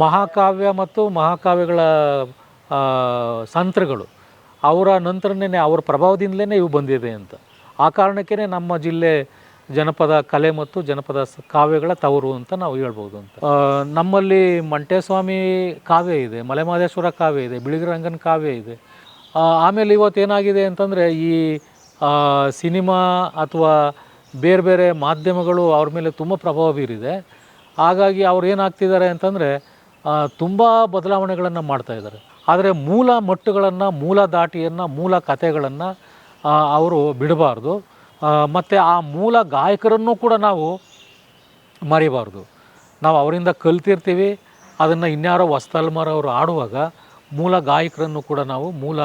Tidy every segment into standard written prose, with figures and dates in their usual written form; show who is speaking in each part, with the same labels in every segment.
Speaker 1: ಮಹಾಕಾವ್ಯ ಮತ್ತು ಮಹಾಕಾವ್ಯಗಳ ಸಂತ್ರಗಳು ಅವರ ನಂತರನೇ ಅವರ ಪ್ರಭಾವದಿಂದಲೇ ಇವು ಬಂದಿದೆ ಅಂತ. ಆ ಕಾರಣಕ್ಕೇ ನಮ್ಮ ಜಿಲ್ಲೆ ಜನಪದ ಕಲೆ ಮತ್ತು ಜನಪದ ಕಾವ್ಯಗಳ ತವರು ಅಂತ ನಾವು ಹೇಳ್ಬೋದು ಅಂತ. ನಮ್ಮಲ್ಲಿ ಮಂಟೇಸ್ವಾಮಿ ಕಾವ್ಯ ಇದೆ, ಮಲೆಮಹದೇಶ್ವರ ಕಾವ್ಯ ಇದೆ, ಬಿಳಿಗಿರಿರಂಗನ ಕಾವ್ಯ ಇದೆ. ಆಮೇಲೆ ಇವತ್ತೇನಾಗಿದೆ ಅಂತಂದರೆ ಈ ಸಿನಿಮಾ ಅಥವಾ ಬೇರೆ ಬೇರೆ ಮಾಧ್ಯಮಗಳು ಅವ್ರ ಮೇಲೆ ತುಂಬ ಪ್ರಭಾವ ಬೀರಿದೆ. ಹಾಗಾಗಿ ಅವ್ರು ಏನಾಗ್ತಿದ್ದಾರೆ ಅಂತಂದರೆ ತುಂಬ ಬದಲಾವಣೆಗಳನ್ನು ಮಾಡ್ತಾಯಿದ್ದಾರೆ. ಆದರೆ ಮೂಲ ಮಟ್ಟುಗಳನ್ನು, ಮೂಲ ದಾಟಿಯನ್ನು, ಮೂಲ ಕಥೆಗಳನ್ನು ಅವರು ಬಿಡಬಾರ್ದು. ಮತ್ತು ಆ ಮೂಲ ಗಾಯಕರನ್ನು ಕೂಡ ನಾವು ಮರಿಬಾರ್ದು. ನಾವು ಅವರಿಂದ ಕಲ್ತಿರ್ತೀವಿ, ಅದನ್ನು ಇನ್ಯಾರೋ ಹೊಸ್ತಲ್ಮಾರ ಅವರು ಆಡುವಾಗ ಮೂಲ ಗಾಯಕರನ್ನು ಕೂಡ ನಾವು, ಮೂಲ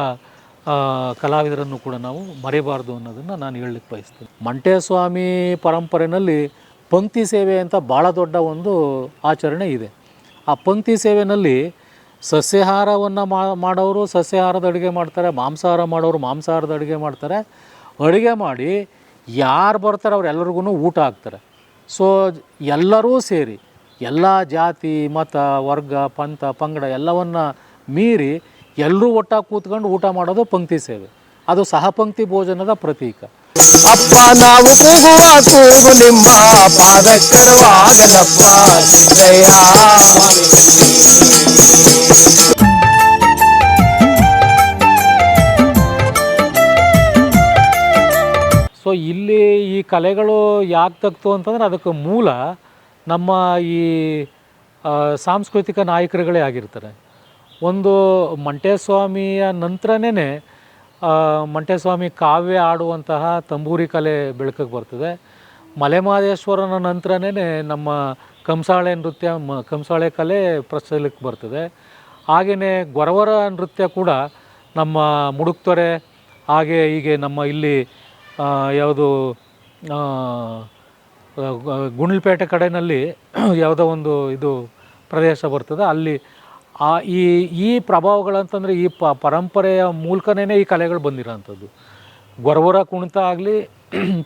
Speaker 1: ಕಲಾವಿದರನ್ನು ಕೂಡ ನಾವು ಮರಿಬಾರ್ದು ಅನ್ನೋದನ್ನು ನಾನು ಹೇಳಲಿಕ್ಕೆ ಬಯಸ್ತೀನಿ. ಮಂಟೇಸ್ವಾಮಿ ಪರಂಪರೆಯಲ್ಲಿ ಪಂಕ್ತಿ ಸೇವೆ ಅಂತ ಭಾಳ ದೊಡ್ಡ ಒಂದು ಆಚರಣೆ ಇದೆ. ಆ ಪಂಕ್ತಿ ಸೇವೆಯಲ್ಲಿ ಸಸ್ಯಾಹಾರವನ್ನು ಮಾಡೋರು ಸಸ್ಯಾಹಾರದ ಅಡುಗೆ ಮಾಡ್ತಾರೆ, ಮಾಂಸಾಹಾರ ಮಾಡೋರು ಮಾಂಸಾಹಾರದ ಅಡುಗೆ ಮಾಡ್ತಾರೆ. ಅಡುಗೆ ಮಾಡಿ ಯಾರು ಬರ್ತಾರೆ ಅವರೆಲ್ಲರಿಗೂ ಊಟ ಹಾಕ್ತಾರೆ. ಸೊ ಎಲ್ಲರೂ ಸೇರಿ ಎಲ್ಲ ಜಾತಿ, ಮತ, ವರ್ಗ, ಪಂಥ, ಪಂಗಡ ಎಲ್ಲವನ್ನು ಮೀರಿ ಎಲ್ಲರೂ ಒಟ್ಟಾಗಿ ಕೂತ್ಕೊಂಡು ಊಟ ಮಾಡೋದು ಪಂಕ್ತಿ ಸೇವೆ. ಅದು ಸಹಪಂಕ್ತಿ ಭೋಜನದ ಪ್ರತೀಕ.
Speaker 2: ಅಪ್ಪ ನಾವು ಕೂಗುವ ಕೂಗು ನಿಮ್ಮ ಪಾದಕ್ಕರವಾಗಲಪ್ಪ ಸಿದ್ದಯ್ಯ.
Speaker 1: ಸೊ ಇಲ್ಲಿ ಈ ಕಲೆಗಳು ಯಾಕೆ ತಗ್ತು ಅಂತಂದರೆ ಅದಕ್ಕೆ ಮೂಲ ನಮ್ಮ ಈ ಸಾಂಸ್ಕೃತಿಕ ನಾಯಕರುಗಳೇ ಆಗಿರ್ತಾರೆ. ಒಂದು ಮಂಟೇಸ್ವಾಮಿಯ ನಂತರನೇ ಮಂಟೇಸ್ವಾಮಿ ಕಾವ್ಯ ಆಡುವಂತಹ ತಂಬೂರಿ ಕಲೆ ಬೆಳಕಿಗೆ ಬರ್ತದೆ. ಮಲೆಮಹದೇಶ್ವರನ ನಂತರನೇ ನಮ್ಮ ಕಂಸಾಳೆ ನೃತ್ಯ, ಕಂಸಾಳೆ ಕಲೆ ಪ್ರಚಲಿಕ್ಕೆ ಬರ್ತದೆ. ಹಾಗೆಯೇ ಗೊರವರ ನೃತ್ಯ ಕೂಡ ನಮ್ಮ ಮುಡುಕ್ತೊರೆ, ಹಾಗೆ ಹೀಗೆ ನಮ್ಮ ಇಲ್ಲಿ ಯಾವುದು ಗುಂಡ್ಲುಪೇಟೆ ಕಡೆಯಲ್ಲಿ ಯಾವುದೋ ಒಂದು ಇದು ಪ್ರದೇಶ ಬರ್ತದೆ, ಅಲ್ಲಿ ಈ ಪ್ರಭಾವಗಳಂತಂದರೆ ಈ ಪರಂಪರೆಯ ಮೂಲಕನೇ ಈ ಕಲೆಗಳು ಬಂದಿರೋಂಥದ್ದು. ಗೊರವರ ಕುಣಿತ ಆಗಲಿ,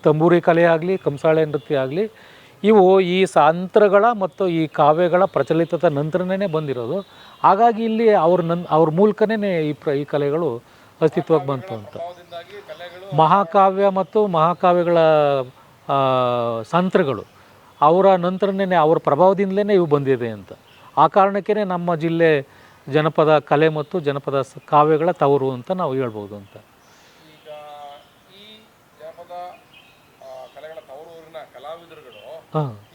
Speaker 1: ತಂಬೂರಿ ಕಲೆ ಆಗಲಿ, ಕಂಸಾಳೆ ನೃತ್ಯ ಆಗಲಿ, ಇವು ಈ ಸಾಂತ್ರಗಳ ಮತ್ತು ಈ ಕಾವ್ಯಗಳ ಪ್ರಚಲಿತದ ನಂತರನೇ ಬಂದಿರೋದು. ಹಾಗಾಗಿ ಇಲ್ಲಿ ಅವ್ರ ಮೂಲಕನೇ ಈ ಕಲೆಗಳು ಅಸ್ತಿತ್ವಕ್ಕೆ ಬಂತು ಅಂತ. ಮಹಾಕಾವ್ಯ ಮತ್ತು ಮಹಾಕಾವ್ಯಗಳ ಸಂತ್ರಗಳು ಅವರ ನಂತರನೇ ಅವರ ಪ್ರಭಾವದಿಂದಲೇ ಇವು ಬಂದಿದೆ ಅಂತ. ಆ ಕಾರಣಕ್ಕೇ ನಮ್ಮ ಜಿಲ್ಲೆ ಜನಪದ ಕಲೆ ಮತ್ತು ಜನಪದ ಕಾವ್ಯಗಳ ತವರು ಅಂತ ನಾವು ಹೇಳ್ಬೋದು ಅಂತ.
Speaker 3: ಈಗ ಈ ಜನಪದ ಕಲೆಗಳ ತವರೂರಿನ ಕಲಾವಿದರುಗಳು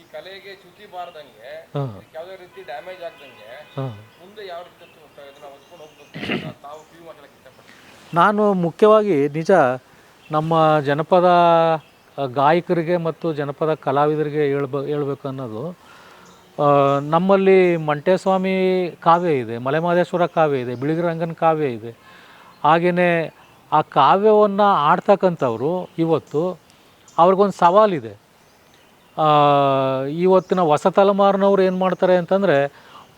Speaker 3: ಈ ಕಲೆಗೆ ಚ್ಯುತಿ ಬಾರದಂಗೆ, ಯಾವುದೇ ರೀತಿ ಡ್ಯಾಮೇಜ್ ಆಗ್ದಂಗೆ ಮುಂದೆ ಯಾವ ರೀತಿ ಇದನ್ನ ಹೊತ್ಕೊಂಡು ಹೋಗ್ಬೇಕು ಅಂತ ತಾವು ಕಿವಿ ಮಾತಾಡಕ್ಕೆ ಇಷ್ಟಪಡ್ತೀನಿ.
Speaker 1: ನಾನು ಮುಖ್ಯವಾಗಿ ನಿಜ ನಮ್ಮ ಜನಪದ ಗಾಯಕರಿಗೆ ಮತ್ತು ಜನಪದ ಕಲಾವಿದರಿಗೆ ಹೇಳ್ಬೇಕು ಅನ್ನೋದು, ನಮ್ಮಲ್ಲಿ ಮಂಟೇಸ್ವಾಮಿ ಕಾವ್ಯ ಇದೆ, ಮಲೆಮಹದೇಶ್ವರ ಕಾವ್ಯ ಇದೆ, ಬಿಳಿಗಿರಿರಂಗನ ಕಾವ್ಯ ಇದೆ. ಹಾಗೆಯೇ ಆ ಕಾವ್ಯವನ್ನು ಆಡ್ತಕ್ಕಂಥವ್ರು ಇವತ್ತು ಅವ್ರಿಗೊಂದು ಸವಾಲಿದೆ. ಇವತ್ತಿನ ಹೊಸ ತಲೆಮಾರಿನವ್ರು ಏನು ಮಾಡ್ತಾರೆ ಅಂತಂದರೆ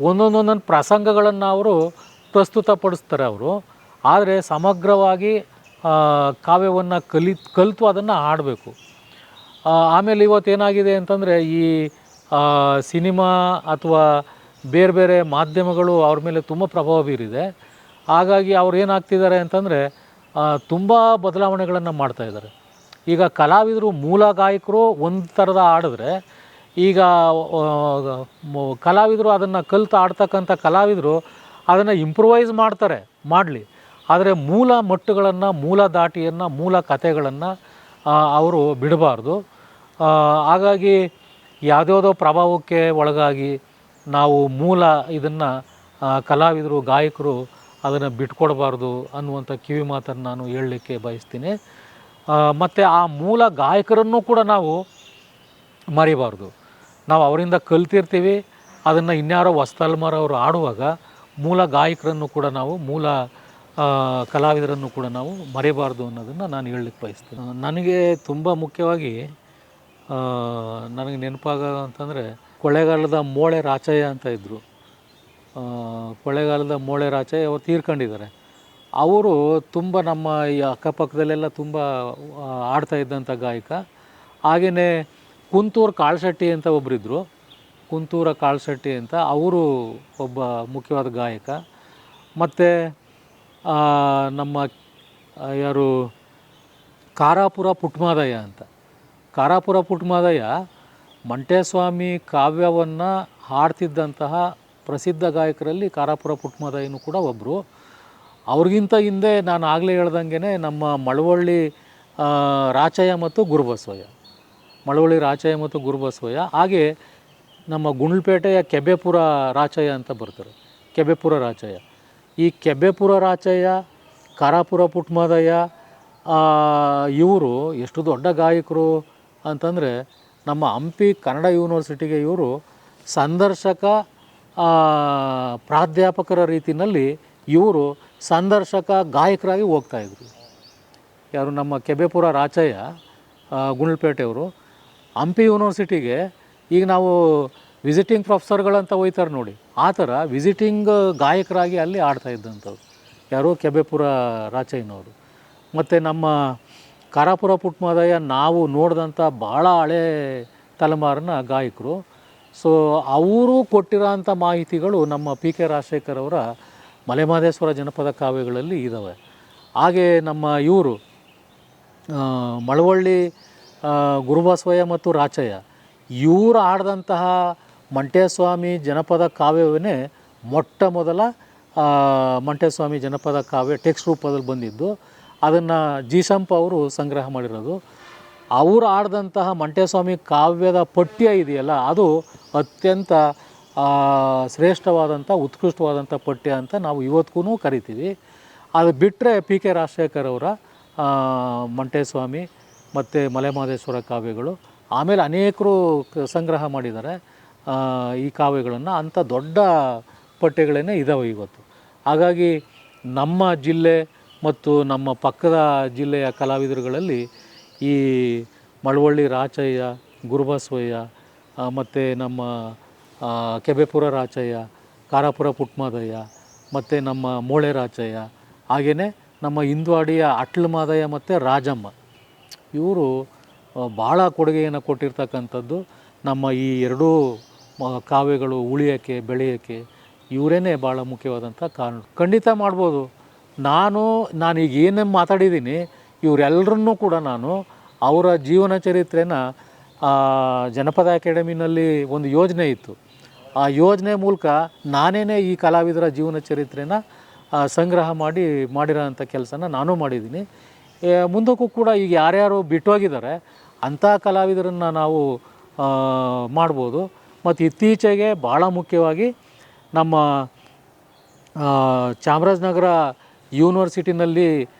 Speaker 1: ಒಂದೊಂದೊಂದೊಂದು ಪ್ರಸಂಗಗಳನ್ನು ಅವರು ಪ್ರಸ್ತುತಪಡಿಸ್ತಾರೆ ಅವರು. ಆದರೆ ಸಮಗ್ರವಾಗಿ ಕಾವ್ಯವನ್ನು ಕಲಿತು ಅದನ್ನು ಆಡಬೇಕು. ಆಮೇಲೆ ಇವತ್ತೇನಾಗಿದೆ ಅಂತಂದರೆ ಈ ಸಿನಿಮಾ ಅಥವಾ ಬೇರೆ ಬೇರೆ ಮಾಧ್ಯಮಗಳು ಅವ್ರ ಮೇಲೆ ತುಂಬ ಪ್ರಭಾವ ಬೀರಿದೆ. ಹಾಗಾಗಿ ಅವ್ರು ಏನಾಗ್ತಿದ್ದಾರೆ ಅಂತಂದರೆ ತುಂಬ ಬದಲಾವಣೆಗಳನ್ನು ಮಾಡ್ತಾಯಿದ್ದಾರೆ. ಈಗ ಕಲಾವಿದರು, ಮೂಲ ಗಾಯಕರು ಒಂದು ಥರದ ಆಡಿದ್ರೆ, ಈಗ ಕಲಾವಿದರು ಅದನ್ನು ಕಲಿತು ಆಡ್ತಕ್ಕಂಥ ಕಲಾವಿದರು ಅದನ್ನು ಇಂಪ್ರೂವೈಸ್ ಮಾಡಲಿ. ಆದರೆ ಮೂಲ ಮಟ್ಟುಗಳನ್ನು, ಮೂಲ ದಾಟಿಯನ್ನು, ಮೂಲ ಕಥೆಗಳನ್ನು ಅವರು ಬಿಡಬಾರ್ದು. ಹಾಗಾಗಿ ಯಾವುದ್ಯಾವುದೋ ಪ್ರಭಾವಕ್ಕೆ ಒಳಗಾಗಿ ನಾವು ಮೂಲ ಇದನ್ನು ಕಲಾವಿದರು, ಗಾಯಕರು ಅದನ್ನು ಬಿಟ್ಕೊಡ್ಬಾರ್ದು ಅನ್ನುವಂಥ ಕಿವಿ ಮಾತನ್ನು ನಾನು ಹೇಳಲಿಕ್ಕೆ ಬಯಸ್ತೀನಿ. ಮತ್ತು ಆ ಮೂಲ ಗಾಯಕರನ್ನು ಕೂಡ ನಾವು ಮರಿಬಾರ್ದು. ನಾವು ಅವರಿಂದ ಕಲ್ತಿರ್ತೀವಿ, ಅದನ್ನು ಇನ್ಯಾರೋ ಹೊಸ್ತಲ್ಮಾರ ಅವರು ಆಡುವಾಗ ಮೂಲ ಗಾಯಕರನ್ನು ಕೂಡ ನಾವು, ಮೂಲ ಕಲಾವಿದರನ್ನು ಕೂಡ ನಾವು ಮರಿಬಾರ್ದು ಅನ್ನೋದನ್ನು ನಾನು ಹೇಳಲಿಕ್ಕೆ ಬಯಸ್ತೀನಿ. ನನಗೆ ತುಂಬ ಮುಖ್ಯವಾಗಿ ನನಗೆ ನೆನಪಾಗೋ ಅಂತಂದರೆ ಕೊಳ್ಳೇಗಾಲದ ಮೋಳೆ ರಾಚಯ್ಯ ಅಂತ ಇದ್ದರು. ಕೊಳ್ಳೇಗಾಲದ ಮೋಳೆ ರಾಚಯ್ಯ ಅವರು ತೀರ್ಕೊಂಡಿದ್ದಾರೆ. ಅವರು ತುಂಬ ನಮ್ಮ ಈ ಅಕ್ಕಪಕ್ಕದಲ್ಲೆಲ್ಲ ತುಂಬ ಆಡ್ತಾ ಇದ್ದಂಥ ಗಾಯಕ. ಹಾಗೆಯೇ ಕುಂತೂರು ಕಾಳಶೆಟ್ಟಿ ಅಂತ ಒಬ್ಬರಿದ್ದರು. ಕುಂತೂರ ಕಾಳಶೆಟ್ಟಿ ಅಂತ, ಅವರು ಒಬ್ಬ ಮುಖ್ಯವಾದ ಗಾಯಕ. ಮತ್ತು ನಮ್ಮ ಯಾರು ಕಾರಾಪುರ ಪುಟ್ಟಮಾದಯ್ಯ ಅಂತ. ಕಾರಾಪುರ ಪುಟ್ಟಮಾದಯ್ಯ ಮಂಟೇಸ್ವಾಮಿ ಕಾವ್ಯವನ್ನು ಹಾಡ್ತಿದ್ದಂತಹ ಪ್ರಸಿದ್ಧ ಗಾಯಕರಲ್ಲಿ ಕಾರಾಪುರ ಪುಟ್ಟಮಾದಯ್ಯನೂ ಕೂಡ ಒಬ್ಬರು. ಅವ್ರಿಗಿಂತ ಹಿಂದೆ ನಾನು ಆಗಲೇ ಹೇಳ್ದಂಗೆ ನಮ್ಮ ಮಳವಳ್ಳಿ ರಾಚಯ್ಯ ಮತ್ತು ಗುರುಬಸವಯ್ಯ, ಮಳವಳ್ಳಿ ರಾಚಯ್ಯ ಮತ್ತು ಗುರುಬಸವಯ್ಯ. ಹಾಗೆ ನಮ್ಮ ಗುಂಡ್ಲುಪೇಟೆಯ ಕೆಬ್ಬೆಪುರ ರಾಚಯ್ಯ ಅಂತ ಬರ್ತಾರೆ, ಕೆಬ್ಬೆಪುರ ರಾಚಯ್ಯ. ಈ ಕೆಬ್ಬೆಪುರ ರಾಚಯ್ಯ, ಕಾರಾಪುರ ಪುಟ್ಟಮಾದಯ್ಯ ಇವರು ಎಷ್ಟು ದೊಡ್ಡ ಗಾಯಕರು ಅಂತಂದರೆ, ನಮ್ಮ ಹಂಪಿ ಕನ್ನಡ ಯೂನಿವರ್ಸಿಟಿಗೆ ಇವರು ಸಂದರ್ಶಕ ಪ್ರಾಧ್ಯಾಪಕರ ರೀತಿಯಲ್ಲಿ ಇವರು ಸಂದರ್ಶಕ ಗಾಯಕರಾಗಿ ಹೋಗ್ತಾಯಿದ್ರು. ಯಾರು ನಮ್ಮ ಕೆಬ್ಬೆಪುರ ರಾಚಯ್ಯ ಗುಂಡ್ಲುಪೇಟೆಯವರು ಹಂಪಿ ಯೂನಿವರ್ಸಿಟಿಗೆ ಈಗ ನಾವು ವಿಸಿಟಿಂಗ್ ಪ್ರೊಫೆಸರ್ಗಳಂತ ಹೋಯ್ತಾರೆ ನೋಡಿ, ಆ ಥರ ವಿಸಿಟಿಂಗ್ ಗಾಯಕರಾಗಿ ಅಲ್ಲಿ ಆಡ್ತಾ ಇದ್ದಂಥವ್ರು ಯಾರು ಕೆಬ್ಬೆಪುರ ರಾಚಯ್ಯನವರು. ಮತ್ತು ನಮ್ಮ ಕಾರಾಪುರ ಪುಟ್ಟಮಾದಯ್ಯ ನಾವು ನೋಡಿದಂಥ ಭಾಳ ಹಳೇ ತಲೆಮಾರಿನ ಗಾಯಕರು. ಸೊ ಅವರು ಕೊಟ್ಟಿರೋಂಥ ಮಾಹಿತಿಗಳು ನಮ್ಮ ಪಿ ಕೆ ರಾಜಶೇಖರ್ ಅವರ ಮಲೆಮಹದೇಶ್ವರ ಜನಪದ ಕಾವ್ಯಗಳಲ್ಲಿ ಇದ್ದಾವೆ. ಹಾಗೆ ನಮ್ಮ ಇವರು ಮಳವಳ್ಳಿ ಗುರುಬಸವಯ್ಯ ಮತ್ತು ರಾಚಯ್ಯ ಇವರು ಆಡಿದಂತಹ ಮಂಟೇಸ್ವಾಮಿ ಜನಪದ ಕಾವ್ಯವನ್ನೇ ಮೊಟ್ಟ ಮೊದಲ ಮಂಟೇಸ್ವಾಮಿ ಜನಪದ ಕಾವ್ಯ ಟೆಕ್ಸ್ಟ್ ರೂಪದಲ್ಲಿ ಬಂದಿದ್ದು. ಅದನ್ನು ಜೀಸಂಪ ಅವರು ಸಂಗ್ರಹ ಮಾಡಿರೋದು. ಅವರು ಆಡಿದಂತಹ ಮಂಟೇಸ್ವಾಮಿ ಕಾವ್ಯದ ಪಠ್ಯ ಇದೆಯಲ್ಲ, ಅದು ಅತ್ಯಂತ ಶ್ರೇಷ್ಠವಾದಂಥ ಉತ್ಕೃಷ್ಟವಾದಂಥ ಪಠ್ಯ ಅಂತ ನಾವು ಇವತ್ತಿಗೂ ಕರಿತೀವಿ. ಅದು ಬಿಟ್ಟರೆ ಪಿ ಕೆ ರಾಜಶೇಖರ್ ಅವರ ಮಂಟೇಸ್ವಾಮಿ ಮತ್ತು ಮಲೆಮಹದೇಶ್ವರ ಕಾವ್ಯಗಳು, ಆಮೇಲೆ ಅನೇಕರು ಸಂಗ್ರಹ ಮಾಡಿದ್ದಾರೆ ಈ ಕಾವ್ಯಗಳನ್ನು. ಅಂಥ ದೊಡ್ಡ ಪಠ್ಯಗಳೇ ಇದ್ದಾವೆ ಇವತ್ತು. ಹಾಗಾಗಿ ನಮ್ಮ ಜಿಲ್ಲೆ ಮತ್ತು ನಮ್ಮ ಪಕ್ಕದ ಜಿಲ್ಲೆಯ ಕಲಾವಿದರುಗಳಲ್ಲಿ ಈ ಮಳವಳ್ಳಿ ರಾಚಯ್ಯ, ಗುರುಬಸವಯ್ಯ ಮತ್ತು ನಮ್ಮ ಕೆಬ್ಬೆಪುರ ರಾಚಯ್ಯ, ಕಾರಾಪುರ ಪುಟ್ಟಮಾದಯ್ಯ ಮತ್ತು ನಮ್ಮ ಮೋಳೆ ರಾಚಯ್ಯ, ಹಾಗೆಯೇ ನಮ್ಮ ಹಿಂದ್ವಾಡಿಯ ಅಟ್ಲ ಮಾದಯ್ಯ ಮತ್ತು ರಾಜಮ್ಮ, ಇವರು ಭಾಳ ಕೊಡುಗೆಯನ್ನು ಕೊಟ್ಟಿರ್ತಕ್ಕಂಥದ್ದು. ನಮ್ಮ ಈ ಎರಡೂ ಕಾವ್ಯಗಳು ಉಳಿಯೋಕ್ಕೆ ಬೆಳೆಯೋಕ್ಕೆ ಇವರೇ ಭಾಳ ಮುಖ್ಯವಾದಂಥ ಕಾರಣ. ಖಂಡಿತ ಮಾಡ್ಬೋದು. ನಾನೀಗ ಏನೇನು ಮಾತಾಡಿದ್ದೀನಿ ಇವರೆಲ್ಲರನ್ನೂ ಕೂಡ ನಾನು ಅವರ ಜೀವನ ಚರಿತ್ರೆನ ಜನಪದ ಅಕಾಡೆಮಿನಲ್ಲಿ ಒಂದು ಯೋಜನೆ ಇತ್ತು, ಆ ಯೋಜನೆ ಮೂಲಕ ನಾನೇ ಈ ಕಲಾವಿದರ ಜೀವನ ಚರಿತ್ರೆನ ಸಂಗ್ರಹ ಮಾಡಿರೋಂಥ ಕೆಲಸನ ನಾನು ಮಾಡಿದ್ದೀನಿ. ಮುಂದಕ್ಕೂ ಕೂಡ ಈಗ ಯಾರ್ಯಾರು ಬಿಟ್ಟೋಗಿದ್ದಾರೆ ಅಂಥ ಕಲಾವಿದರನ್ನು ನಾವು ಮಾಡ್ಬೋದು. ಮತ್ತು ಇತ್ತೀಚೆಗೆ ಭಾಳ ಮುಖ್ಯವಾಗಿ ನಮ್ಮ ಚಾಮರಾಜನಗರ ಯೂನಿವರ್ಸಿಟಿನಲ್ಲಿ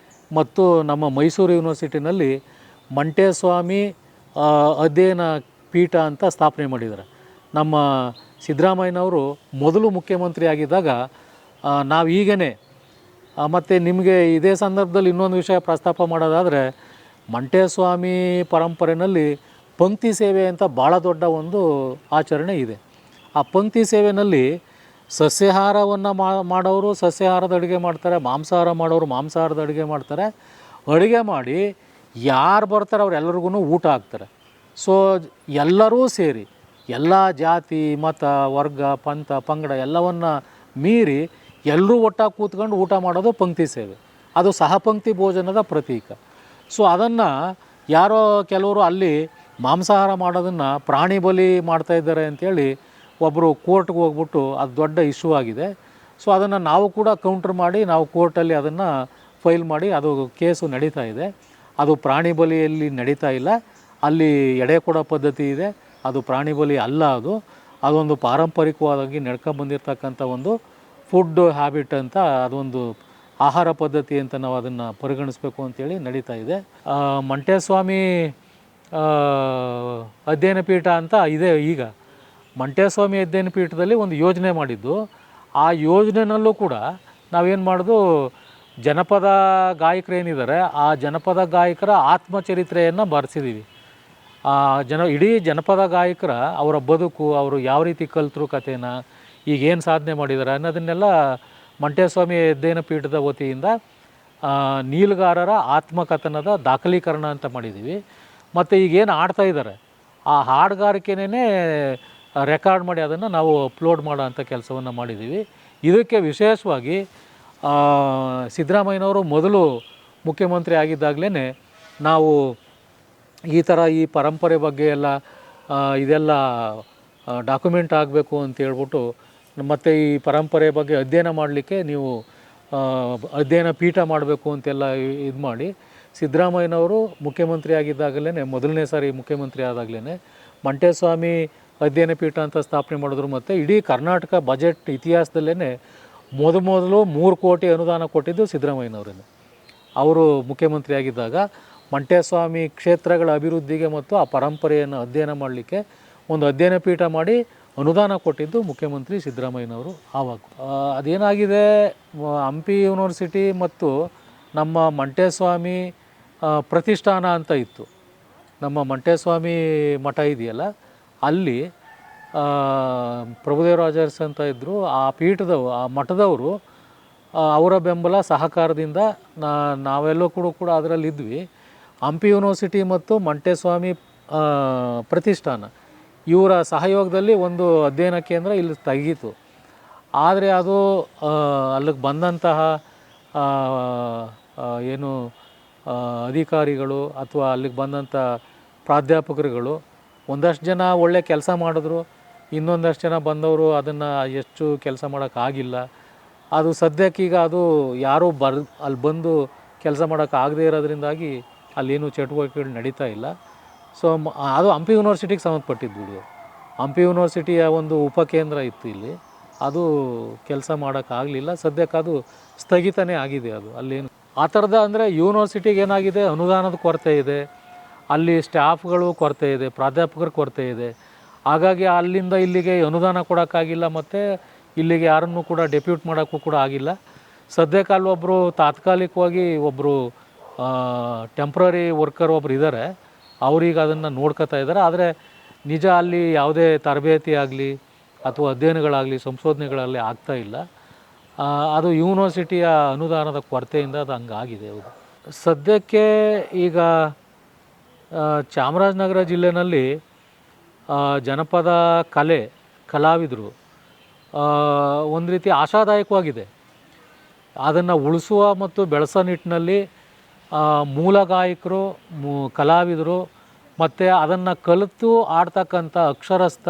Speaker 1: ಮತ್ತು ನಮ್ಮ ಮೈಸೂರು ಯೂನಿವರ್ಸಿಟಿನಲ್ಲಿ ಮಂಟೇಸ್ವಾಮಿ ಅಧ್ಯಯನ ಪೀಠ ಅಂತ ಸ್ಥಾಪನೆ ಮಾಡಿದ್ದಾರೆ. ನಮ್ಮ ಸಿದ್ದರಾಮಯ್ಯನವರು ಮೊದಲು ಮುಖ್ಯಮಂತ್ರಿ ಆಗಿದ್ದಾಗ ನಾವು ಈಗೇ ಮತ್ತು ನಿಮಗೆ ಇದೇ ಸಂದರ್ಭದಲ್ಲಿ ಇನ್ನೊಂದು ವಿಷಯ ಪ್ರಸ್ತಾಪ ಮಾಡೋದಾದರೆ, ಮಂಟೇಸ್ವಾಮಿ ಪರಂಪರೆಯಲ್ಲಿ ಪಂಕ್ತಿ ಸೇವೆ ಅಂತ ಭಾಳ ದೊಡ್ಡ ಒಂದು ಆಚರಣೆ ಇದೆ. ಆ ಪಂಕ್ತಿ ಸೇವೆಯಲ್ಲಿ ಸಸ್ಯಾಹಾರವನ್ನು ಮಾಡೋರು ಸಸ್ಯಾಹಾರದ ಅಡುಗೆ ಮಾಡ್ತಾರೆ, ಮಾಂಸಾಹಾರ ಮಾಡೋರು ಮಾಂಸಾಹಾರದ ಅಡುಗೆ ಮಾಡ್ತಾರೆ. ಅಡುಗೆ ಮಾಡಿ ಯಾರು ಬರ್ತಾರೆ ಅವರೆಲ್ಲರಿಗೂ ಊಟ ಹಾಕ್ತಾರೆ. ಸೊ ಎಲ್ಲರೂ ಸೇರಿ ಎಲ್ಲ ಜಾತಿ ಮತ ವರ್ಗ ಪಂಥ ಪಂಗಡ ಎಲ್ಲವನ್ನು ಮೀರಿ ಎಲ್ಲರೂ ಒಟ್ಟಾಗಿ ಕೂತ್ಕೊಂಡು ಊಟ ಮಾಡೋದು ಪಂಕ್ತಿ ಸೇವೆ. ಅದು ಸಹಪಂಕ್ತಿ ಭೋಜನದ ಪ್ರತೀಕ. ಸೊ ಅದನ್ನು ಯಾರೋ ಕೆಲವರು ಅಲ್ಲಿ ಮಾಂಸಾಹಾರ ಮಾಡೋದನ್ನು ಪ್ರಾಣಿ ಬಲಿ ಮಾಡ್ತಾಯಿದ್ದಾರೆ ಅಂಥೇಳಿ ಒಬ್ಬರು ಕೋರ್ಟ್ಗೆ ಹೋಗ್ಬಿಟ್ಟು ಅದು ದೊಡ್ಡ ಇಶ್ಯೂ ಆಗಿದೆ. ಸೊ ಅದನ್ನು ನಾವು ಕೂಡ ಕೌಂಟ್ರ್ ಮಾಡಿ ನಾವು ಕೋರ್ಟಲ್ಲಿ ಅದನ್ನು ಫೈಲ್ ಮಾಡಿ ಅದು ಕೇಸು ನಡೀತಾ ಇದೆ. ಅದು ಪ್ರಾಣಿ ಬಲಿಯಲ್ಲಿ ನಡೀತಾ ಇಲ್ಲ, ಅಲ್ಲಿ ಎಡೆ ಕೊಡೋ ಪದ್ಧತಿ ಇದೆ, ಅದು ಪ್ರಾಣಿ ಬಲಿ ಅಲ್ಲ. ಅದೊಂದು ಪಾರಂಪರಿಕವಾಗಿ ನಡ್ಕೊಂಬಂದಿರ್ತಕ್ಕಂಥ ಒಂದು ಫುಡ್ ಹ್ಯಾಬಿಟ್ ಅಂತ, ಅದೊಂದು ಆಹಾರ ಪದ್ಧತಿ ಅಂತ ನಾವು ಅದನ್ನು ಪರಿಗಣಿಸಬೇಕು ಅಂತೇಳಿ ನಡೀತಾ ಇದೆ. ಮಂಟೇಸ್ವಾಮಿ ಅಧ್ಯಯನ ಪೀಠ ಅಂತ ಇದೆ. ಈಗ ಮಂಟೇಸ್ವಾಮಿ ಅಧ್ಯಯನ ಪೀಠದಲ್ಲಿ ಒಂದು ಯೋಜನೆ ಮಾಡಿದ್ದು, ಆ ಯೋಜನೆಯಲ್ಲೂ ಕೂಡ ನಾವೇನು ಮಾಡೋದು, ಜನಪದ ಗಾಯಕರೇನಿದ್ದಾರೆ ಆ ಜನಪದ ಗಾಯಕರ ಆತ್ಮಚರಿತ್ರೆಯನ್ನು ಬರೆಸಿದ್ದೀವಿ. ಇಡೀ ಜನಪದ ಗಾಯಕರ ಅವರ ಬದುಕು, ಅವರು ಯಾವ ರೀತಿ ಕಲ್ತರು ಕಥೆನ, ಈಗೇನು ಸಾಧನೆ ಮಾಡಿದ್ದಾರೆ ಅನ್ನೋದನ್ನೆಲ್ಲ ಮಂಟೇಸ್ವಾಮಿ ಅಧ್ಯಯನ ಪೀಠದ ವತಿಯಿಂದ ನೀಲಗಾರರ ಆತ್ಮಕಥನದ ದಾಖಲೀಕರಣ ಅಂತ ಮಾಡಿದ್ದೀವಿ. ಮತ್ತು ಈಗೇನು ಆಡ್ತಾಯಿದ್ದಾರೆ ಆ ಹಾಡುಗಾರಿಕೆನೇ ರೆಕಾರ್ಡ್ ಮಾಡಿ ಅದನ್ನು ನಾವು ಅಪ್ಲೋಡ್ ಮಾಡೋ ಅಂಥ ಕೆಲಸವನ್ನು ಮಾಡಿದ್ದೀವಿ. ಇದಕ್ಕೆ ವಿಶೇಷವಾಗಿ ಸಿದ್ದರಾಮಯ್ಯನವರು ಮೊದಲು ಮುಖ್ಯಮಂತ್ರಿ ಆಗಿದ್ದಾಗಲೇ ನಾವು ಈ ಥರ ಈ ಪರಂಪರೆ ಬಗ್ಗೆ ಎಲ್ಲ ಇದೆಲ್ಲ ಡಾಕ್ಯುಮೆಂಟ್ ಆಗಬೇಕು ಅಂತ ಹೇಳ್ಬಿಟ್ಟು, ಮತ್ತು ಈ ಪರಂಪರೆ ಬಗ್ಗೆ ಅಧ್ಯಯನ ಮಾಡಲಿಕ್ಕೆ ನೀವು ಅಧ್ಯಯನ ಪೀಠ ಮಾಡಬೇಕು ಅಂತೆಲ್ಲ ಇದು ಮಾಡಿ, ಸಿದ್ದರಾಮಯ್ಯನವರು ಮುಖ್ಯಮಂತ್ರಿ ಆಗಿದ್ದಾಗಲೇ ಮೊದಲನೇ ಸಾರಿ ಮುಖ್ಯಮಂತ್ರಿ ಆದಾಗಲೇ ಮಂಟೇಸ್ವಾಮಿ ಅಧ್ಯಯನ ಪೀಠ ಅಂತ ಸ್ಥಾಪನೆ ಮಾಡಿದ್ರು. ಮತ್ತು ಇಡೀ ಕರ್ನಾಟಕ ಬಜೆಟ್ ಇತಿಹಾಸದಲ್ಲೇ ಮೊದಲು 3 ಕೋಟಿ ಅನುದಾನ ಕೊಟ್ಟಿದ್ದು ಸಿದ್ದರಾಮಯ್ಯನವರೇ. ಅವರು ಮುಖ್ಯಮಂತ್ರಿ ಆಗಿದ್ದಾಗ ಮಂಟೇಸ್ವಾಮಿ ಕ್ಷೇತ್ರಗಳ ಅಭಿವೃದ್ಧಿಗೆ ಮತ್ತು ಆ ಪರಂಪರೆಯನ್ನು ಅಧ್ಯಯನ ಮಾಡಲಿಕ್ಕೆ ಒಂದು ಅಧ್ಯಯನ ಪೀಠ ಮಾಡಿ ಅನುದಾನ ಕೊಟ್ಟಿದ್ದು ಮುಖ್ಯಮಂತ್ರಿ ಸಿದ್ದರಾಮಯ್ಯನವರು. ಆವಾಗ ಅದೇನಾಗಿದೆ, ಹಂಪಿ ಯೂನಿವರ್ಸಿಟಿ ಮತ್ತು ನಮ್ಮ ಮಂಟೇಸ್ವಾಮಿ ಪ್ರತಿಷ್ಠಾನ ಅಂತ ಇತ್ತು. ನಮ್ಮ ಮಂಟೇಸ್ವಾಮಿ ಮಠ ಇದೆಯಲ್ಲ, ಅಲ್ಲಿ ಪ್ರಭುದೇವರಾಜರ್ಸ್ ಅಂತ ಇದ್ದರು. ಆ ಆ ಮಠದವರು ಅವರ ಬೆಂಬಲ ಸಹಕಾರದಿಂದ ನಾವೆಲ್ಲೂ ಕೂಡ ಅದರಲ್ಲಿದ್ವಿ. ಹಂಪಿ ಯೂನಿವರ್ಸಿಟಿ ಮತ್ತು ಮಂಟೇಸ್ವಾಮಿ ಪ್ರತಿಷ್ಠಾನ ಇವರ ಸಹಯೋಗದಲ್ಲಿ ಒಂದು ಅಧ್ಯಯನ ಕೇಂದ್ರ ಇಲ್ಲಿ ತೆಗೀತು. ಆದರೆ ಅದು ಅಲ್ಲಿಗೆ ಬಂದಂತಹ ಏನು ಅಧಿಕಾರಿಗಳು ಅಥವಾ ಅಲ್ಲಿಗೆ ಬಂದಂಥ ಪ್ರಾಧ್ಯಾಪಕರುಗಳು ಒಂದಷ್ಟು ಜನ ಒಳ್ಳೆ ಕೆಲಸ ಮಾಡಿದ್ರು, ಇನ್ನೊಂದಷ್ಟು ಜನ ಬಂದವರು ಅದನ್ನು ಎಷ್ಟು ಕೆಲಸ ಮಾಡೋಕ್ಕಾಗಿಲ್ಲ. ಅದು ಸದ್ಯಕ್ಕೀಗ ಅದು ಯಾರೂ ಅಲ್ಲಿ ಬಂದು ಕೆಲಸ ಮಾಡೋಕ್ಕಾಗದೇ ಇರೋದ್ರಿಂದಾಗಿ ಅಲ್ಲೇನು ಚಟುವಟಿಕೆಗಳು ನಡೀತಾ ಇಲ್ಲ. ಸೊ ಅದು ಹಂಪಿ ಯೂನಿವರ್ಸಿಟಿಗೆ ಸಂಬಂಧಪಟ್ಟಿದ್ದು ಬಿಡು. ಹಂಪಿ ಯೂನಿವರ್ಸಿಟಿಯ ಒಂದು ಉಪಕೇಂದ್ರ ಇತ್ತು ಇಲ್ಲಿ, ಅದು ಕೆಲಸ ಮಾಡೋಕ್ಕಾಗಲಿಲ್ಲ. ಸದ್ಯಕ್ಕೆ ಅದು ಸ್ಥಗಿತನೇ ಆಗಿದೆ. ಅದು ಅಲ್ಲೇನು ಆ ಥರದ ಅಂದರೆ ಯೂನಿವರ್ಸಿಟಿಗೆ ಏನಾಗಿದೆ, ಅನುದಾನದ ಕೊರತೆ ಇದೆ, ಅಲ್ಲಿ ಸ್ಟಾಫ್ಗಳು ಕೊರತೆ ಇದೆ, ಪ್ರಾಧ್ಯಾಪಕರ ಕೊರತೆ ಇದೆ. ಹಾಗಾಗಿ ಅಲ್ಲಿಂದ ಇಲ್ಲಿಗೆ ಅನುದಾನ ಕೊಡೋಕ್ಕಾಗಿಲ್ಲ, ಮತ್ತು ಇಲ್ಲಿಗೆ ಯಾರನ್ನೂ ಕೂಡ ಡೆಪ್ಯೂಟ್ ಮಾಡೋಕ್ಕೂ ಕೂಡ ಆಗಿಲ್ಲ. ಸದ್ಯಕ್ಕೆ ಅಲ್ಲೊಬ್ಬರು ತಾತ್ಕಾಲಿಕವಾಗಿ ಒಬ್ಬರು ಟೆಂಪ್ರರಿ ವರ್ಕರ್ ಒಬ್ರು ಇದ್ದಾರೆ, ಅವ್ರೀಗ ಅದನ್ನು ನೋಡ್ಕೋತಾ ಇದ್ದಾರೆ. ಆದರೆ ನಿಜ ಅಲ್ಲಿ ಯಾವುದೇ ತರಬೇತಿ ಆಗಲಿ ಅಥವಾ ಅಧ್ಯಯನಗಳಾಗಲಿ ಸಂಶೋಧನೆಗಳಲ್ಲಿ ಆಗ್ತಾಯಿಲ್ಲ. ಅದು ಯೂನಿವರ್ಸಿಟಿಯ ಅನುದಾನದ ಕೊರತೆಯಿಂದ ಅದು ಹಂಗಾಗಿದೆ. ಹೌದು, ಸದ್ಯಕ್ಕೆ ಈಗ ಚಾಮರಾಜನಗರ ಜಿಲ್ಲೆಯಲ್ಲಿ ಜನಪದ ಕಲಾವಿದರು ಒಂದು ರೀತಿ ಆಶಾದಾಯಕವಾಗಿದೆ. ಅದನ್ನು ಉಳಿಸುವ ಮತ್ತು ಬೆಳೆಸೋ ನಿಟ್ಟಿನಲ್ಲಿ ಮೂಲ ಗಾಯಕರು, ಕಲಾವಿದರು ಮತ್ತು ಅದನ್ನು ಕಲಿತು ಆಡ್ತಕ್ಕಂಥ ಅಕ್ಷರಸ್ಥ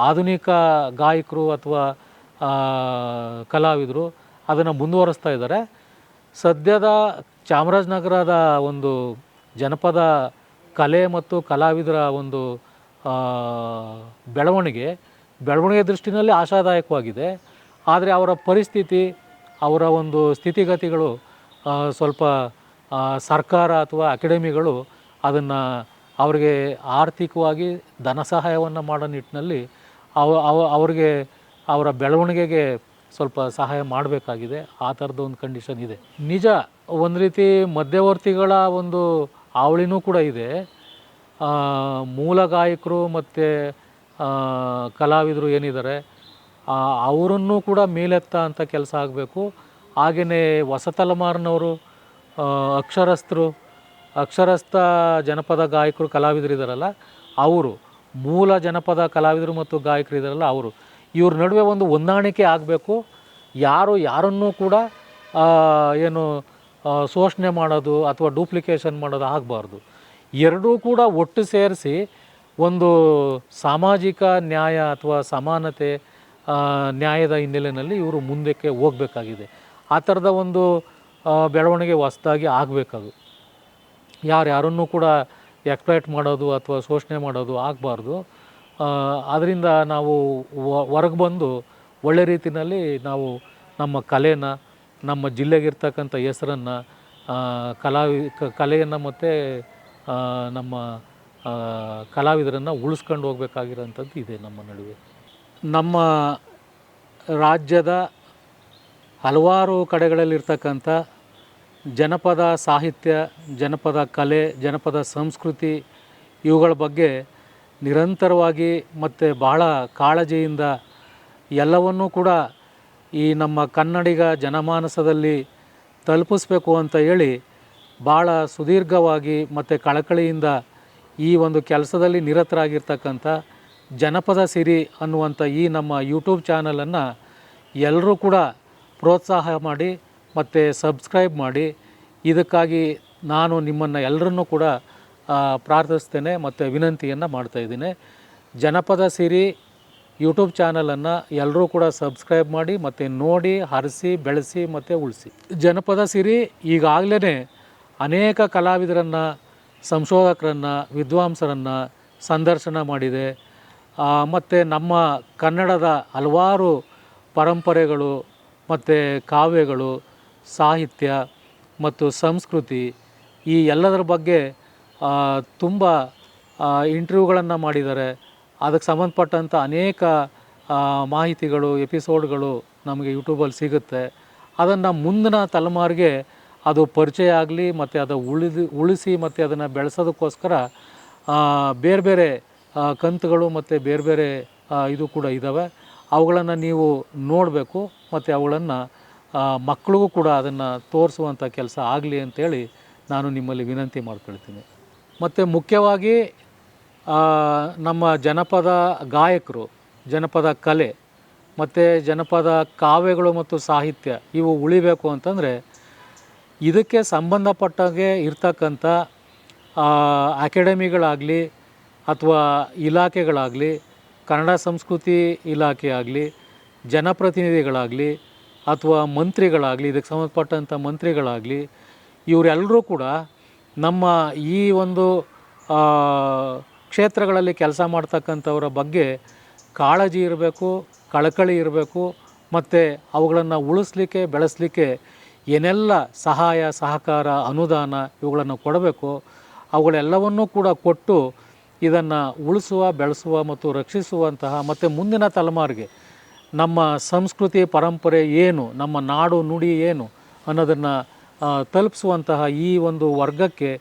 Speaker 1: ಆಧುನಿಕ ಗಾಯಕರು ಅಥವಾ ಕಲಾವಿದರು ಅದನ್ನು ಮುಂದುವರಿಸ್ತಾ ಇದ್ದಾರೆ. ಸದ್ಯದ ಚಾಮರಾಜನಗರದ ಒಂದು ಜನಪದ ಕಲೆ ಮತ್ತು ಕಲಾವಿದರ ಒಂದು ಬೆಳವಣಿಗೆ ದೃಷ್ಟಿನಲ್ಲಿ ಆಶಾದಾಯಕವಾಗಿದೆ. ಆದರೆ ಅವರ ಪರಿಸ್ಥಿತಿ, ಅವರ ಒಂದು ಸ್ಥಿತಿಗತಿಗಳು ಸ್ವಲ್ಪ ಸರ್ಕಾರ ಅಥವಾ ಅಕಾಡೆಮಿಗಳು ಅದನ್ನು ಅವರಿಗೆ ಆರ್ಥಿಕವಾಗಿ ಧನ ಸಹಾಯವನ್ನು ಮಾಡೋ ನಿಟ್ಟಿನಲ್ಲಿ ಅವ್ರಿಗೆ ಅವರ ಬೆಳವಣಿಗೆಗೆ ಸ್ವಲ್ಪ ಸಹಾಯ ಮಾಡಬೇಕಾಗಿದೆ. ಆ ಥರದ ಒಂದು ಕಂಡೀಷನ್ ಇದೆ. ನಿಜ, ಒಂದು ರೀತಿ ಮಧ್ಯವರ್ತಿಗಳ ಒಂದು ಹಾವಳಿನೂ ಕೂಡ ಇದೆ. ಮೂಲ ಗಾಯಕರು ಮತ್ತು ಕಲಾವಿದರು ಏನಿದ್ದಾರೆ ಅವರನ್ನು ಕೂಡ ಮೇಲೆತ್ತ ಅಂತ ಕೆಲಸ ಆಗಬೇಕು. ಹಾಗೆಯೇ ಹೊಸ ತಲೆಮಾರಿನವರು ಅಕ್ಷರಸ್ಥ ಜನಪದ ಗಾಯಕರು ಕಲಾವಿದರು ಇದ್ದಾರಲ್ಲ, ಅವರು ಮೂಲ ಜನಪದ ಕಲಾವಿದರು ಮತ್ತು ಗಾಯಕರು ಇದ್ದಾರಲ್ಲ ಅವರು, ಇವ್ರ ನಡುವೆ ಒಂದು ಹೊಂದಾಣಿಕೆ ಆಗಬೇಕು. ಯಾರನ್ನೂ ಕೂಡ ಏನು ಶೋಷಣೆ ಮಾಡೋದು ಅಥವಾ ಡೂಪ್ಲಿಕೇಶನ್ ಮಾಡೋದು ಆಗಬಾರ್ದು. ಎರಡೂ ಕೂಡ ಒಟ್ಟು ಸೇರಿಸಿ ಒಂದು ಸಾಮಾಜಿಕ ನ್ಯಾಯ ಅಥವಾ ಸಮಾನತೆ ನ್ಯಾಯದ ಹಿನ್ನೆಲೆಯಲ್ಲಿ ಇವರು ಮುಂದಕ್ಕೆ ಹೋಗಬೇಕಾಗಿದೆ. ಆ ಥರದ ಒಂದು ಬೆಳವಣಿಗೆ ಹೊಸದಾಗಿ ಆಗಬೇಕದು. ಯಾರನ್ನೂ ಕೂಡ ಎಕ್ಸ್ಪ್ಲೈಟ್ ಮಾಡೋದು ಅಥವಾ ಶೋಷಣೆ ಮಾಡೋದು ಆಗಬಾರ್ದು. ಅದರಿಂದ ನಾವು ಹೊರಗೆ ಬಂದು ಒಳ್ಳೆ ರೀತಿಯಲ್ಲಿ ನಾವು ನಮ್ಮ ಕಲೆನ, ನಮ್ಮ ಜಿಲ್ಲೆಗಿರ್ತಕ್ಕಂಥ ಹೆಸರನ್ನು, ಕಲೆಯನ್ನು ಮತ್ತು ನಮ್ಮ ಕಲಾವಿದರನ್ನು ಉಳಿಸ್ಕೊಂಡು ಹೋಗ್ಬೇಕಾಗಿರೋಂಥದ್ದು ಇದೆ ನಮ್ಮ ನಡುವೆ. ನಮ್ಮ ರಾಜ್ಯದ ಹಲವಾರು ಕಡೆಗಳಲ್ಲಿರ್ತಕ್ಕಂಥ ಜನಪದ ಸಾಹಿತ್ಯ, ಜನಪದ ಕಲೆ, ಜನಪದ ಸಂಸ್ಕೃತಿ ಇವುಗಳ ಬಗ್ಗೆ ನಿರಂತರವಾಗಿ ಮತ್ತು ಬಹಳ ಕಾಳಜಿಯಿಂದ ಎಲ್ಲವನ್ನೂ ಕೂಡ ಈ ನಮ್ಮ ಕನ್ನಡಿಗ ಜನಮಾನಸದಲ್ಲಿ ತಲುಪಿಸ್ಬೇಕು ಅಂತ ಹೇಳಿ ಭಾಳ ಸುದೀರ್ಘವಾಗಿ ಮತ್ತು ಕಳಕಳಿಯಿಂದ ಈ ಒಂದು ಕೆಲಸದಲ್ಲಿ ನಿರತರಾಗಿರ್ತಕ್ಕಂಥ ಜನಪದ ಸಿರಿ ಅನ್ನುವಂಥ ಈ ನಮ್ಮ ಯೂಟ್ಯೂಬ್ ಚಾನಲನ್ನು ಎಲ್ಲರೂ ಕೂಡ ಪ್ರೋತ್ಸಾಹ ಮಾಡಿ ಮತ್ತು ಸಬ್ಸ್ಕ್ರೈಬ್ ಮಾಡಿ. ಇದಕ್ಕಾಗಿ ನಾನು ನಿಮ್ಮನ್ನು ಎಲ್ಲರನ್ನೂ ಕೂಡ ಪ್ರಾರ್ಥಿಸ್ತೇನೆ ಮತ್ತು ವಿನಂತಿಯನ್ನು ಮಾಡ್ತಾಯಿದ್ದೀನಿ. ಜನಪದ ಸಿರಿ ಯೂಟ್ಯೂಬ್ ಚಾನಲನ್ನು ಎಲ್ಲರೂ ಕೂಡ ಸಬ್ಸ್ಕ್ರೈಬ್ ಮಾಡಿ ಮತ್ತು ನೋಡಿ, ಹರಿಸಿ, ಬೆಳೆಸಿ ಮತ್ತು ಉಳಿಸಿ. ಜನಪದ ಸಿರಿ ಈಗಾಗಲೇ ಅನೇಕ ಕಲಾವಿದರನ್ನು, ಸಂಶೋಧಕರನ್ನು, ವಿದ್ವಾಂಸರನ್ನು ಸಂದರ್ಶನ ಮಾಡಿದೆ. ಮತ್ತು ನಮ್ಮ ಕನ್ನಡದ ಹಲವಾರು ಪರಂಪರೆಗಳು ಮತ್ತು ಕಾವ್ಯಗಳು, ಸಾಹಿತ್ಯ ಮತ್ತು ಸಂಸ್ಕೃತಿ ಈ ಎಲ್ಲದರ ಬಗ್ಗೆ ತುಂಬ ಇಂಟರ್ವ್ಯೂಗಳನ್ನು ಮಾಡಿದ್ದಾರೆ. ಅದಕ್ಕೆ ಸಂಬಂಧಪಟ್ಟಂಥ ಅನೇಕ ಮಾಹಿತಿಗಳು, ಎಪಿಸೋಡ್ಗಳು ನಮಗೆ ಯೂಟ್ಯೂಬಲ್ಲಿ ಸಿಗುತ್ತೆ. ಅದನ್ನು ಮುಂದಿನ ತಲೆಮಾರಿಗೆ ಅದು ಪರಿಚಯ ಆಗಲಿ ಮತ್ತು ಅದು ಉಳಿಸಿ ಮತ್ತು ಅದನ್ನು ಬೆಳೆಸೋದಕ್ಕೋಸ್ಕರ ಬೇರೆ ಬೇರೆ ಕಂತುಗಳು ಮತ್ತು ಬೇರೆ ಬೇರೆ ಇದು ಕೂಡ ಇದ್ದಾವೆ. ಅವುಗಳನ್ನು ನೀವು ನೋಡಬೇಕು ಮತ್ತು ಅವುಗಳನ್ನು ಮಕ್ಕಳಿಗೂ ಕೂಡ ಅದನ್ನು ತೋರಿಸುವಂಥ ಕೆಲಸ ಆಗಲಿ ಅಂತೇಳಿ ನಾನು ನಿಮ್ಮಲ್ಲಿ ವಿನಂತಿ ಮಾಡ್ಕೊಳ್ತೀನಿ. ಮತ್ತು ಮುಖ್ಯವಾಗಿ ನಮ್ಮ ಜನಪದ ಗಾಯಕರು, ಜನಪದ ಕಲೆ ಮತ್ತು ಜನಪದ ಕಾವ್ಯಗಳು ಮತ್ತು ಸಾಹಿತ್ಯ ಇವು ಉಳಿಬೇಕು ಅಂತಂದರೆ ಇದಕ್ಕೆ ಸಂಬಂಧಪಟ್ಟಾಗೆ ಇರ್ತಕ್ಕಂಥ ಅಕಾಡೆಮಿಗಳಾಗಲಿ ಅಥವಾ ಇಲಾಖೆಗಳಾಗಲಿ, ಕನ್ನಡ ಸಂಸ್ಕೃತಿ ಇಲಾಖೆ ಆಗಲಿ, ಜನಪ್ರತಿನಿಧಿಗಳಾಗಲಿ ಅಥವಾ ಮಂತ್ರಿಗಳಾಗಲಿ, ಇದಕ್ಕೆ ಸಂಬಂಧಪಟ್ಟಂಥ ಮಂತ್ರಿಗಳಾಗಲಿ, ಇವರೆಲ್ಲರೂ ಕೂಡ ನಮ್ಮ ಈ ಒಂದು ಕ್ಷೇತ್ರಗಳಲ್ಲಿ ಕೆಲಸ ಮಾಡ್ತಕ್ಕಂಥವ್ರ ಬಗ್ಗೆ ಕಾಳಜಿ ಇರಬೇಕು, ಕಳಕಳಿ ಇರಬೇಕು. ಮತ್ತು ಅವುಗಳನ್ನು ಉಳಿಸ್ಲಿಕ್ಕೆ, ಬೆಳೆಸಲಿಕ್ಕೆ ಏನೆಲ್ಲ ಸಹಾಯ, ಸಹಕಾರ, ಅನುದಾನ ಇವುಗಳನ್ನು ಕೊಡಬೇಕು ಅವುಗಳೆಲ್ಲವನ್ನೂ ಕೂಡ ಕೊಟ್ಟು ಇದನ್ನು ಉಳಿಸುವ, ಬೆಳೆಸುವ ಮತ್ತು ರಕ್ಷಿಸುವಂತಹ ಮತ್ತು ಮುಂದಿನ ತಲೆಮಾರಿಗೆ ನಮ್ಮ ಸಂಸ್ಕೃತಿ ಪರಂಪರೆ ಏನು, ನಮ್ಮ ನಾಡು ನುಡಿ ಏನು ಅನ್ನೋದನ್ನು ತಲುಪಿಸುವಂತಹ ಈ ಒಂದು ವರ್ಗಕ್ಕೆ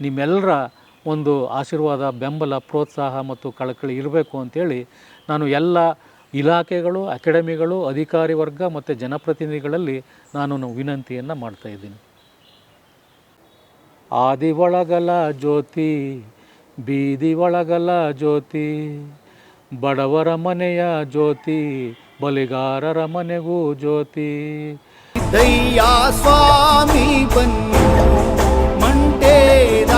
Speaker 1: ನಿಮ್ಮೆಲ್ಲರ ಒಂದು ಆಶೀರ್ವಾದ, ಬೆಂಬಲ, ಪ್ರೋತ್ಸಾಹ ಮತ್ತು ಕಳಕಳಿ ಇರಬೇಕು ಅಂಥೇಳಿ ನಾನು ಎಲ್ಲ ಇಲಾಖೆಗಳು, ಅಕಾಡೆಮಿಗಳು, ಅಧಿಕಾರಿ ವರ್ಗ ಮತ್ತು ಜನಪ್ರತಿನಿಧಿಗಳಲ್ಲಿ ನಾನು ವಿನಂತಿಯನ್ನು ಮಾಡ್ತಾಯಿದ್ದೀನಿ. ಆದಿ ಒಳಗಲ ಜ್ಯೋತಿ, ಬೀದಿ ಒಳಗಲ ಜ್ಯೋತಿ, ಬಡವರ ಮನೆಯ ಜ್ಯೋತಿ, ಬಲಿಗಾರರ ಮನೆಗೂ ಜ್ಯೋತಿ.
Speaker 2: ದಯ್ಯ ಸ್ವಾಮಿ ಬನ್ನು ಮಂಟೇದ